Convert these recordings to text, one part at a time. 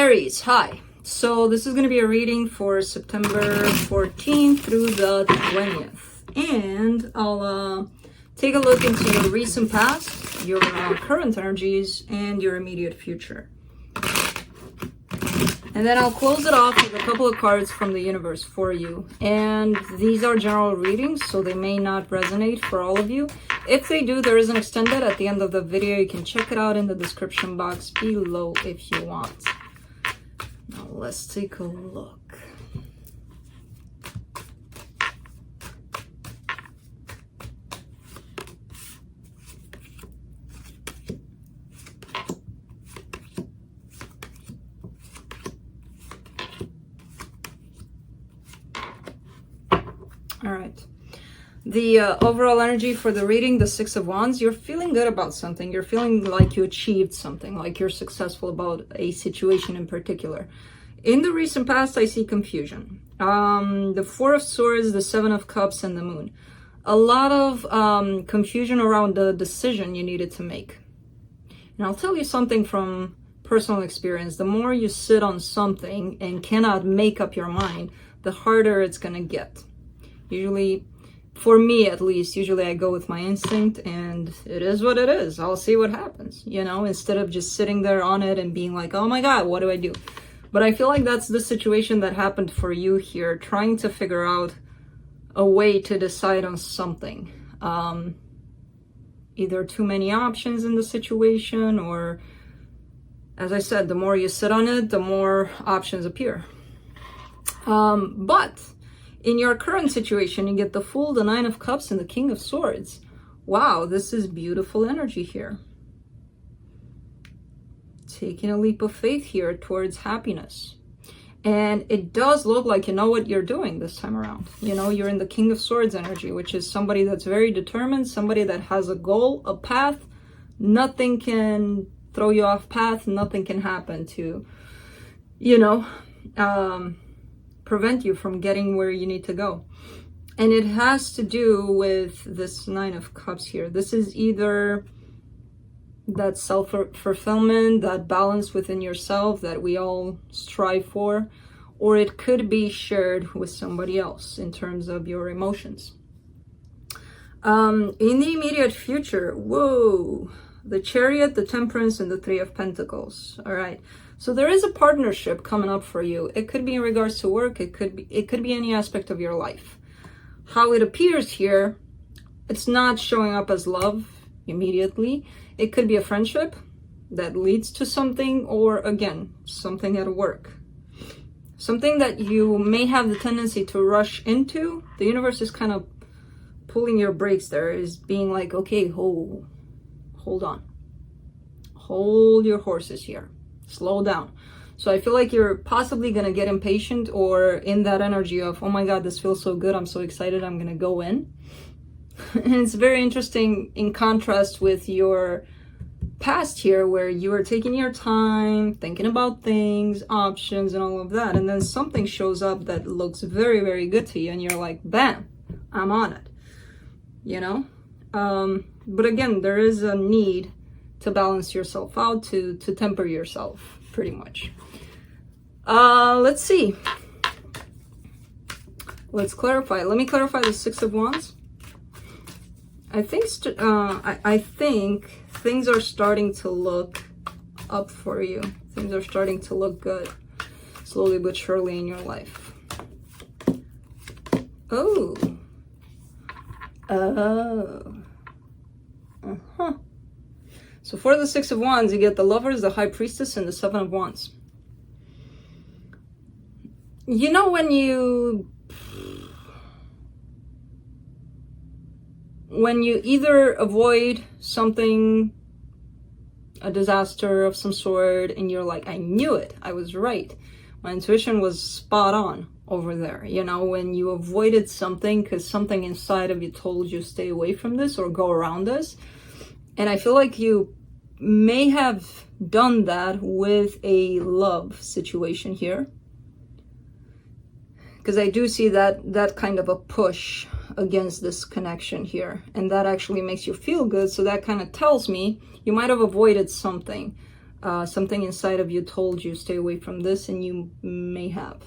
Aries, hi. So this is going to be a reading for September 14th through the 20th. And I'll take a look into your recent past, your current energies, and your immediate future. And then I'll close it off with a couple of cards from the universe for you. And these are general readings, so they may not resonate for all of you. If they do, there is an extended at the end of the video. You can check it out in the description box below if you want. Now let's take a look. All right. The overall energy for the reading, the Six of Wands, you're feeling good about something. You're feeling like you achieved something, like you're successful about a situation in particular. In the recent past, I see confusion. The Four of Swords, the Seven of Cups, and the Moon. A lot of confusion around the decision you needed to make. And I'll tell you something from personal experience. The more you sit on something and cannot make up your mind, the harder it's going to get. Usually, for me at least, usually I go with my instinct and it is what it is. I'll see what happens, you know, instead of just sitting there on it and being like, oh my God, what do I do? But I feel like that's the situation that happened for you here, trying to figure out a way to decide on something. Either too many options in the situation, or, as I said, the more you sit on it, the more options appear. But in your current situation, you get the Fool, the Nine of Cups, and the King of Swords. Wow, this is beautiful energy here. Taking a leap of faith here towards happiness. And it does look like you know what you're doing this time around. You know, you're in the King of Swords energy, which is somebody that's very determined, somebody that has a goal, a path. Nothing can throw you off path. Nothing can happen to, you know, prevent you from getting where you need to go. And it has to do with this Nine of Cups here. This is either that self-fulfillment, that balance within yourself that we all strive for, or it could be shared with somebody else in terms of your emotions. In the immediate future, whoa, the Chariot, the Temperance, and the Three of Pentacles. All right. So there is a partnership coming up for you. It could be in regards to work. It could be any aspect of your life. How it appears here, it's not showing up as love immediately. It could be a friendship that leads to something, or again, something at work. Something that you may have the tendency to rush into. The universe is kind of pulling your brakes there, is being like, okay, hold on. Hold your horses here. Slow down. So I feel like you're possibly going to get impatient, or in that energy of, oh my God, this feels so good. I'm so excited. I'm going to go in. And it's very interesting in contrast with your past here, where you are taking your time, thinking about things, options, and all of that. And then something shows up that looks very, very good to you. And you're like, bam, I'm on it. You know? But again, there is a need to balance yourself out, to temper yourself, pretty much. Let's see. Let's clarify. Let me clarify the Six of Wands. I think things are starting to look up for you. Things are starting to look good, slowly but surely in your life. Oh. So for the Six of Wands, you get the Lovers, the High Priestess, and the Seven of Wands. You know, when you either avoid something, a disaster of some sort, and you're like, I knew it, I was right. My intuition was spot on over there. You know, when you avoided something because something inside of you told you stay away from this or go around this. And I feel like you may have done that with a love situation here, because I do see that kind of a push against this connection here, and that actually makes you feel good. So that kind of tells me you might have avoided something Something inside of you told you stay away from this, and you may have.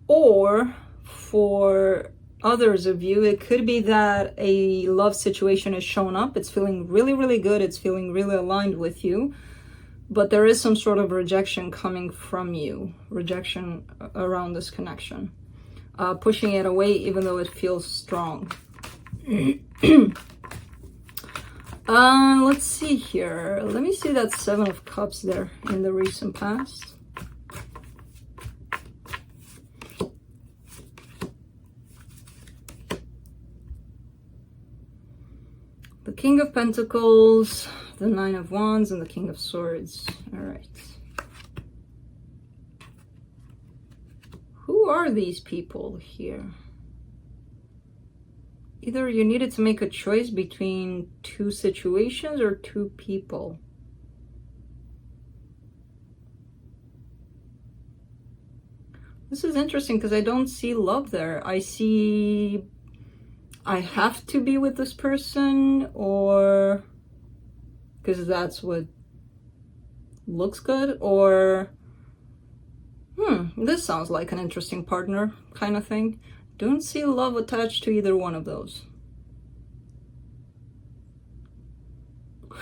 Or for others of you, it could be that a love situation has shown up. It's feeling really, really good. It's feeling really aligned with you. But there is some sort of rejection coming from you. Rejection around this connection. Pushing it away even though it feels strong. Let's see here. Let me see that Seven of Cups there in the recent past. The King of Pentacles, the Nine of Wands, and the King of Swords. All right. Who are these people here? Either you needed to make a choice between two situations or two people. This is interesting because I don't see love there. I see I have to be with this person, or because that's what looks good, or this sounds like an interesting partner kind of thing. Don't see love attached to either one of those.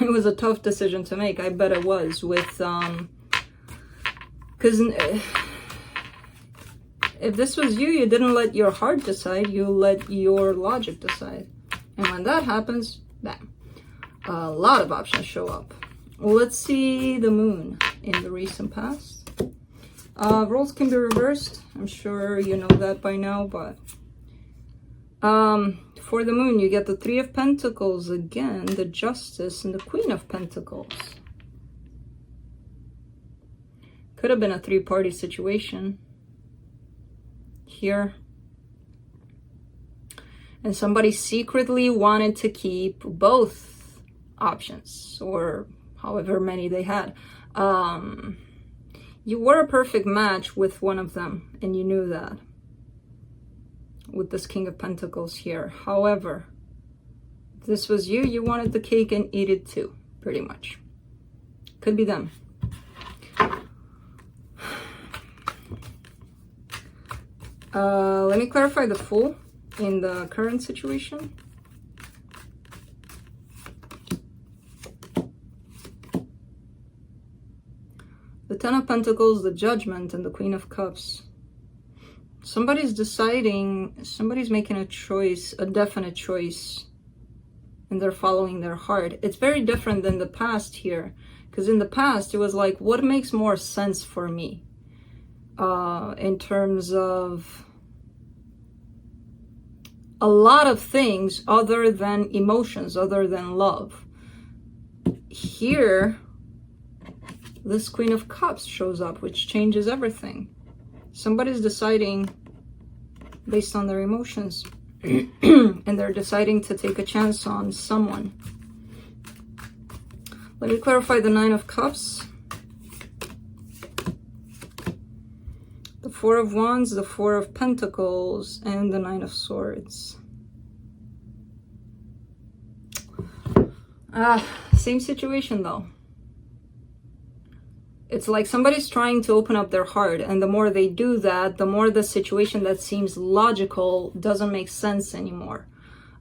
It was a tough decision to make. I bet it was, with because if this was you, you didn't let your heart decide, you let your logic decide. And when that happens, bam, a lot of options show up. Let's see the moon in the recent past. Roles can be reversed. I'm sure you know that by now, but for the moon, you get the Three of Pentacles again, the Justice, and the Queen of Pentacles. Could have been a three-party situation here. And somebody secretly wanted to keep both options, or however many they had. You were a perfect match with one of them, and you knew that. With this King of Pentacles here. However, if this was you, you wanted the cake and eat it too, pretty much. Could be them. Let me clarify the Fool in the current situation. The Ten of Pentacles, the Judgment, and the Queen of Cups. Somebody's deciding, somebody's making a choice, a definite choice, and they're following their heart. It's very different than the past here, because in the past it was like, what makes more sense for me in terms of a lot of things other than emotions, other than love. Here, this Queen of Cups shows up, which changes everything. Somebody's deciding based on their emotions and they're deciding to take a chance on someone. Let me clarify the Nine of Cups, the Four of Wands, the Four of Pentacles, and the Nine of Swords. Same situation though. It's like somebody's trying to open up their heart, and the more they do that, the more the situation that seems logical doesn't make sense anymore.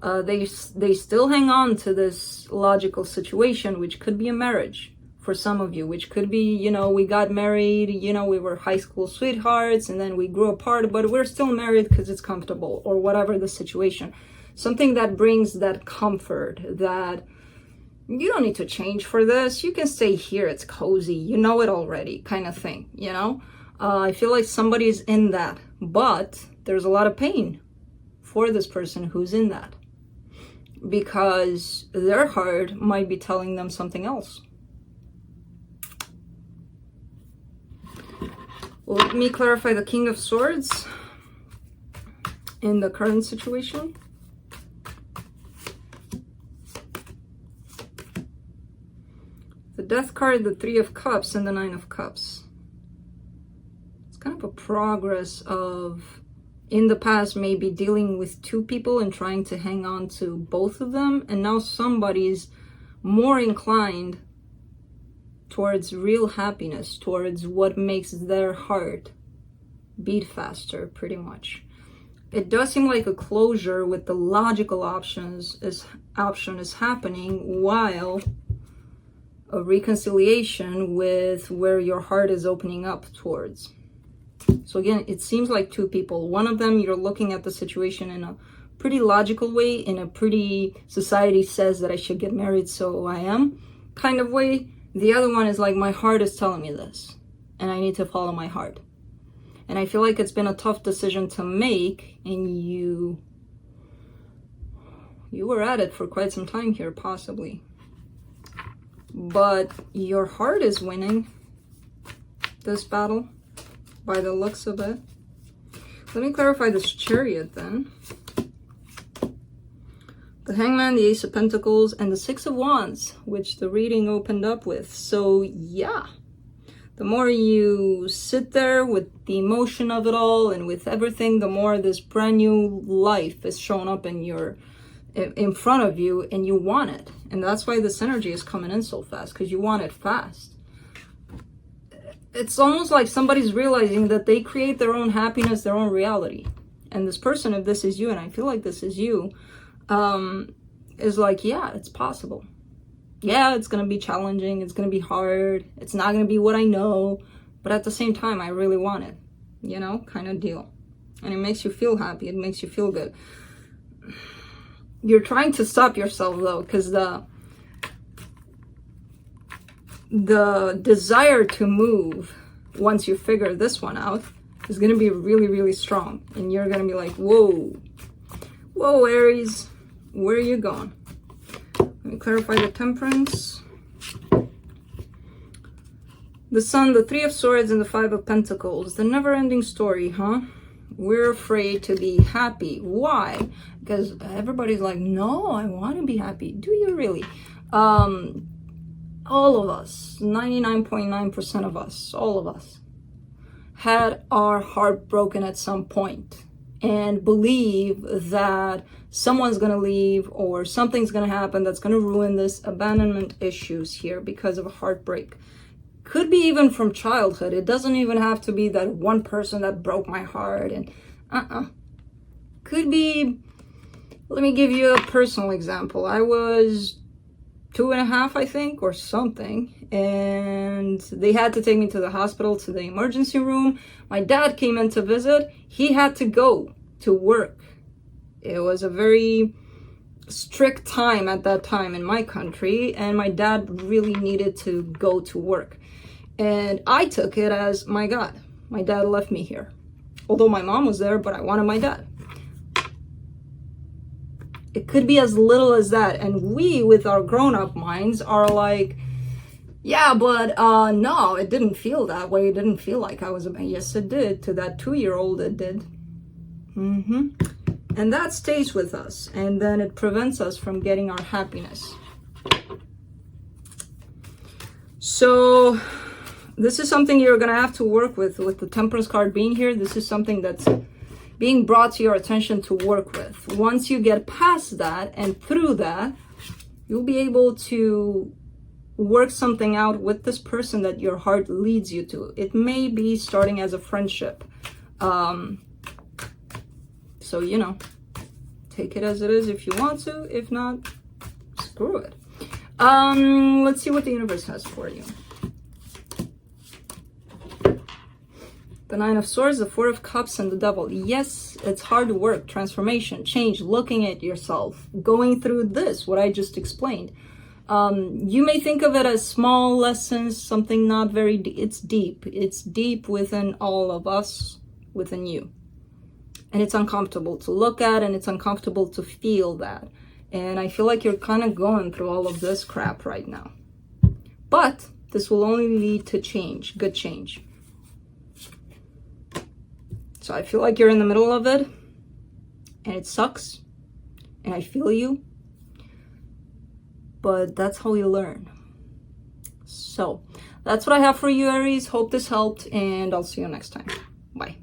They still hang on to this logical situation, which could be a marriage for some of you, which could be, you know, we got married, you know, we were high school sweethearts, and then we grew apart, but we're still married because it's comfortable, or whatever the situation. Something that brings that comfort, that you don't need to change for this. You can stay here. It's cozy. You know it already, kind of thing, you know? I feel like somebody's in that, but there's a lot of pain for this person who's in that, because their heart might be telling them something else. Let me clarify the King of Swords in the current situation. The Death card, the Three of Cups, and the Nine of Cups. It's kind of a progress of in the past maybe dealing with two people and trying to hang on to both of them, and now somebody's more inclined towards real happiness, towards what makes their heart beat faster, pretty much. It does seem like a closure with the logical option is happening, while a reconciliation with where your heart is opening up towards. So again, it seems like two people. One of them, you're looking at the situation in a pretty logical way, in a pretty society says that I should get married, so I am kind of way. The other one is like, my heart is telling me this, and I need to follow my heart. And I feel like it's been a tough decision to make, and you were at it for quite some time here, possibly. But your heart is winning this battle, by the looks of it. Let me clarify this Chariot then. The Hangman, the Ace of Pentacles, and the Six of Wands, which the reading opened up with. So yeah, the more you sit there with the emotion of it all and with everything, the more this brand new life is showing up in front of you, and you want it. And that's why this energy is coming in so fast, because you want it fast. It's almost like somebody's realizing that they create their own happiness, their own reality. And this person, if this is you, and I feel like this is you, is like, yeah, it's possible. Yeah, it's going to be challenging. It's going to be hard. It's not going to be what I know. But at the same time, I really want it, you know, kind of deal. And it makes you feel happy. It makes you feel good. You're trying to stop yourself, though, because the desire to move, once you figure this one out, is going to be really, really strong. And you're going to be like, whoa, Aries, where are you going? Let me clarify the Temperance. The Sun, the Three of Swords, and the Five of Pentacles. The never-ending story, huh? We're afraid to be happy. Why? Because everybody's like, no, I want to be happy. Do you really? All of us, 99.9% of us, all of us, had our heart broken at some point and believe that someone's going to leave or something's going to happen that's going to ruin this abandonment issues here because of a heartbreak. Could be even from childhood. It doesn't even have to be that one person that broke my heart. And could be, let me give you a personal example. I was 2.5, I think, or something, and they had to take me to the hospital, to the emergency room. My dad came in to visit. He had to go to work. It was a very strict time at that time in my country, and my dad really needed to go to work. And I took it as, my God, my dad left me here. Although my mom was there, but I wanted my dad. It could be as little as that. And we, with our grown-up minds, are like, yeah, but no, it didn't feel that way. It didn't feel like I was a man. Yes, it did. To that 2-year-old, it did. And that stays with us. And then it prevents us from getting our happiness. So this is something you're going to have to work with the Temperance card being here. This is something that's being brought to your attention to work with. Once you get past that and through that, you'll be able to work something out with this person that your heart leads you to. It may be starting as a friendship. So, you know, take it as it is if you want to. If not, screw it. Let's see what the universe has for you. The Nine of Swords, the Four of Cups, and the Devil. Yes, it's hard work, transformation, change, looking at yourself, going through this, what I just explained. You may think of it as small lessons, something not very deep. It's deep. It's deep within all of us, within you. And it's uncomfortable to look at, and it's uncomfortable to feel that. And I feel like you're kind of going through all of this crap right now. But this will only lead to change, good change. So I feel like you're in the middle of it, and it sucks, and I feel you, but that's how you learn. So that's what I have for you, Aries. Hope this helped, and I'll see you next time. Bye.